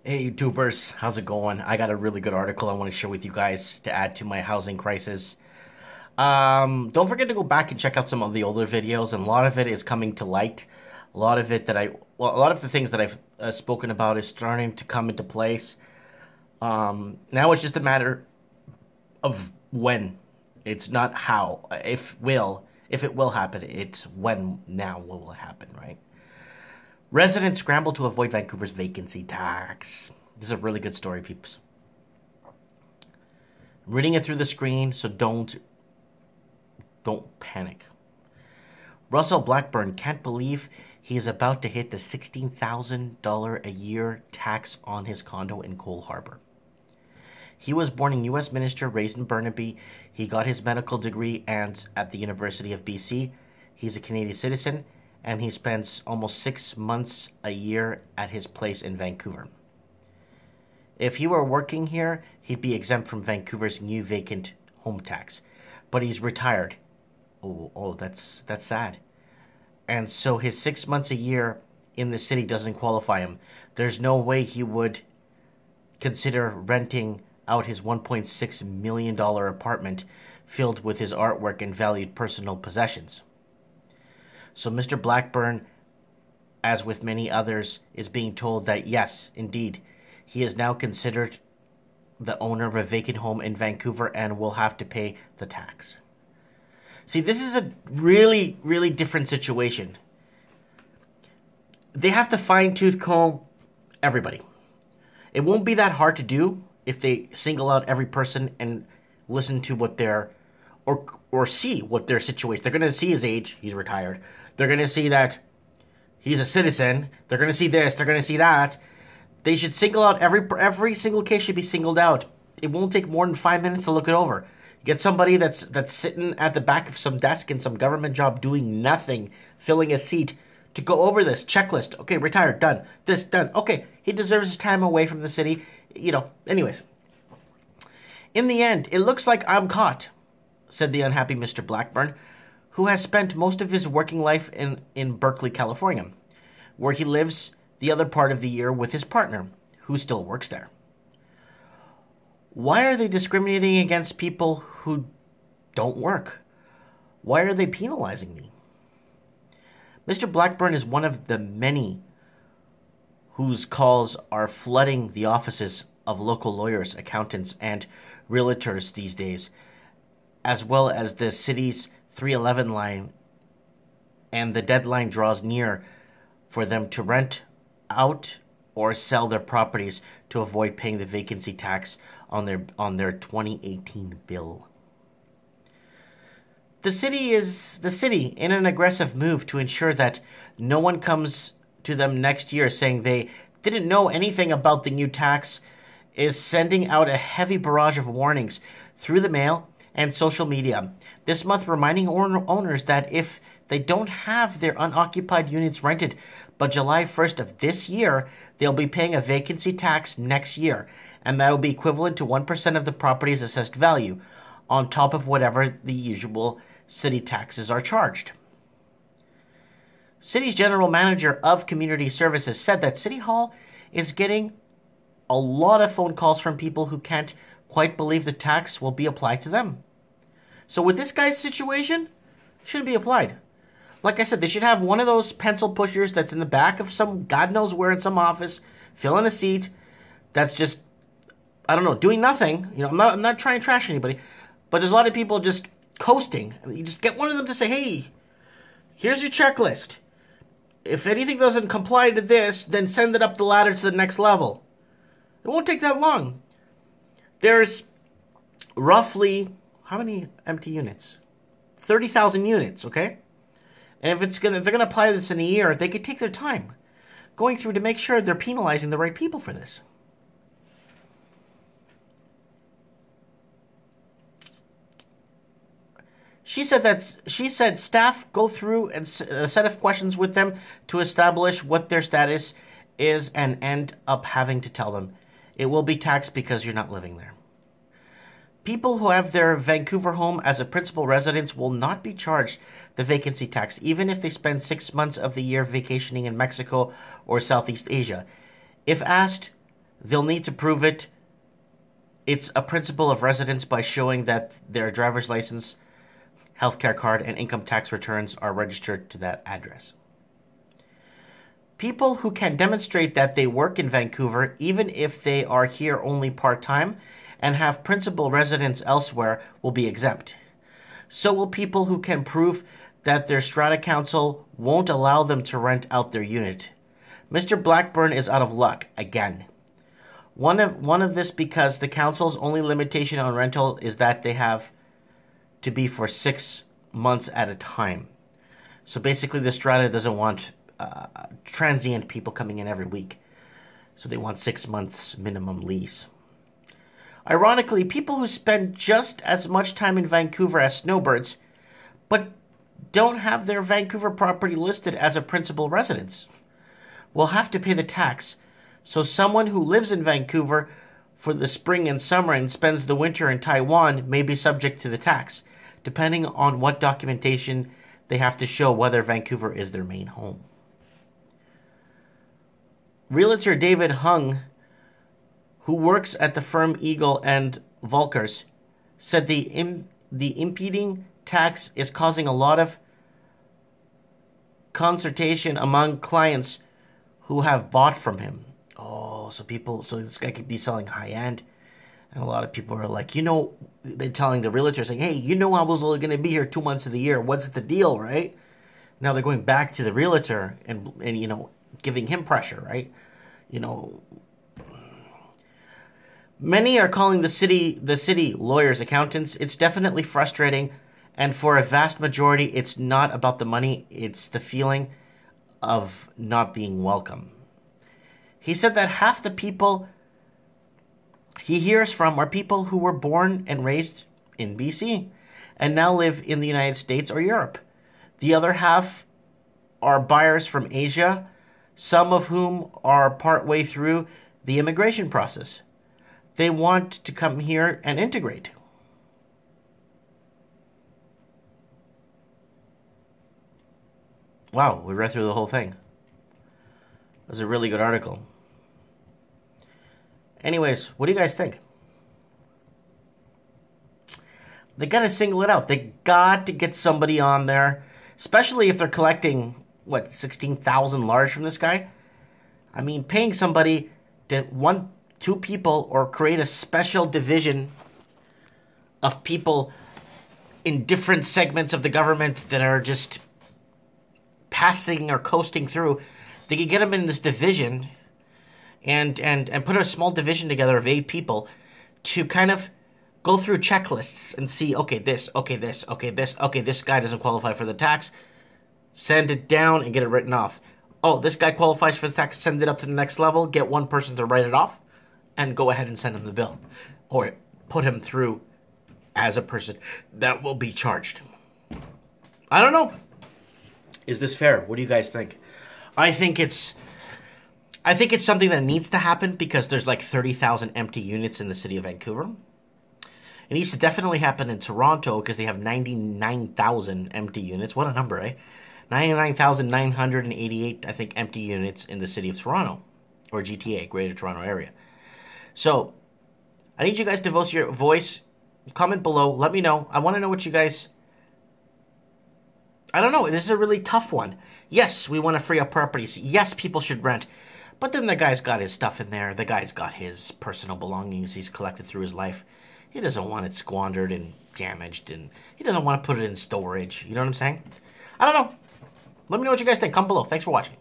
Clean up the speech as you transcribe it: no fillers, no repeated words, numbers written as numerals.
Hey YouTubers, how's it going? I got a really good article I want to share with you guys to add to my housing crisis. Don't forget to go back and check out some of the older videos, and a lot of it is coming to light. A lot of it a lot of the things that I've spoken about is starting to come into place. Now it's just a matter of when. It's not how. If it will happen, it's when. Now will it happen, right? Residents scramble to avoid Vancouver's vacancy tax. This is a really good story, peeps. I'm reading it through the screen, so don't panic. Russell Blackburn can't believe he is about to hit the $16,000 a year tax on his condo in Cole Harbour. He was born in U.S. Minister, raised in Burnaby. He got his medical degree and at the University of BC. He's a Canadian citizen, and he spends almost 6 months a year at his place in Vancouver. If he were working here, he'd be exempt from Vancouver's new vacant home tax. But he's retired. That's sad. And so his 6 months a year in the city doesn't qualify him. There's no way he would consider renting out his $1.6 million apartment filled with his artwork and valued personal possessions. So Mr. Blackburn, as with many others, is being told that yes, indeed, he is now considered the owner of a vacant home in Vancouver and will have to pay the tax. See, this is a really, really different situation. They have to fine-tooth comb everybody. It won't be that hard to do if they single out every person and listen to what their or see what their situation. They're going to see his age. He's retired. They're going to see that he's a citizen. They're going to see this. They're going to see that. They should single out every single case should be singled out. It won't take more than 5 minutes to look it over. Get somebody that's sitting at the back of some desk in some government job doing nothing, filling a seat to go over this checklist. Okay, retired, done. This, done. Okay, he deserves his time away from the city. Anyways. In the end, it looks like I'm caught, said the unhappy Mr. Blackburn, who has spent most of his working life in Berkeley, California, where he lives the other part of the year with his partner, who still works there. Why are they discriminating against people who don't work? Why are they penalizing me? Mr. Blackburn is one of the many whose calls are flooding the offices of local lawyers, accountants, and realtors these days, as well as the city's 311 line, and the deadline draws near for them to rent out or sell their properties to avoid paying the vacancy tax on their 2018 bill. The city, in an aggressive move to ensure that no one comes to them next year saying they didn't know anything about the new tax, is sending out a heavy barrage of warnings through the mail and social media this month, reminding owners that if they don't have their unoccupied units rented by July 1st of this year, they'll be paying a vacancy tax next year, and that will be equivalent to 1% of the property's assessed value, on top of whatever the usual city taxes are charged. City's general manager of community services said that City Hall is getting a lot of phone calls from people who can't quite believe the tax will be applied to them. So with this guy's situation, it shouldn't be applied. Like I said, they should have one of those pencil pushers that's in the back of some, God knows where, in some office, filling a seat, that's just, I don't know, doing nothing. I'm not trying to trash anybody, but there's a lot of people just coasting. You just get one of them to say, hey, here's your checklist. If anything doesn't comply to this, then send it up the ladder to the next level. It won't take that long. There's roughly, how many empty units? 30,000 units, okay? And if they're going to apply this in a year, they could take their time going through to make sure they're penalizing the right people for this. She said staff go through a set of questions with them to establish what their status is and end up having to tell them it will be taxed because you're not living there. People who have their Vancouver home as a principal residence will not be charged the vacancy tax, even if they spend 6 months of the year vacationing in Mexico or Southeast Asia. If asked, They'll need to prove it. It's a principle of residence by showing that their driver's license, healthcare card, and income tax returns are registered to that address. People who can demonstrate that they work in Vancouver, even if they are here only part-time and have principal residence elsewhere, will be exempt. So will people who can prove that their strata council won't allow them to rent out their unit. Mr. Blackburn is out of luck again. One of this because the council's only limitation on rental is that they have to be for 6 months at a time. So basically the strata doesn't want transient people coming in every week. So they want 6 months minimum lease. Ironically, people who spend just as much time in Vancouver as snowbirds, but don't have their Vancouver property listed as a principal residence, will have to pay the tax. So someone who lives in Vancouver for the spring and summer and spends the winter in Taiwan may be subject to the tax, depending on what documentation they have to show whether Vancouver is their main home. Realtor David Hung, who works at the firm Eagle and Volkers, said the impeding tax is causing a lot of consternation among clients who have bought from him. Oh, so this guy could be selling high end. And a lot of people are like, they're telling the realtor, saying, hey, I was only going to be here 2 months of the year. What's the deal, right? Now they're going back to the realtor and giving him pressure, right? Many are calling the city lawyers, accountants. It's definitely frustrating. And for a vast majority, it's not about the money. It's the feeling of not being welcome. He said that half the people he hears from are people who were born and raised in BC and now live in the United States or Europe. The other half are buyers from Asia, some of whom are partway through the immigration process. They want to come here and integrate. Wow, we read through the whole thing. It was a really good article. Anyways, what do you guys think? They got to single it out. They got to get somebody on there, especially if they're collecting, 16,000 large from this guy? I mean, paying somebody to 2 people or create a special division of people in different segments of the government that are just passing or coasting through. They could get them in this division and put a small division together of 8 people to kind of go through checklists and see, this guy doesn't qualify for the tax. Send it down and get it written off. Oh, this guy qualifies for the tax, send it up to the next level, get one person to write it off, and go ahead and send him the bill. Or put him through as a person that will be charged. I don't know. Is this fair? What do you guys think? I think it's something that needs to happen because there's like 30,000 empty units in the city of Vancouver. It needs to definitely happen in Toronto because they have 99,000 empty units. What a number, eh? 99,988, I think, empty units in the city of Toronto, or GTA, Greater Toronto Area. So, I need you guys to voice your voice. Comment below. Let me know. I want to know what you guys... I don't know. This is a really tough one. Yes, we want to free up properties. Yes, people should rent. But then the guy's got his stuff in there. The guy's got his personal belongings he's collected through his life. He doesn't want it squandered and damaged, and he doesn't want to put it in storage. You know what I'm saying? I don't know. Let me know what you guys think. Comment below. Thanks for watching.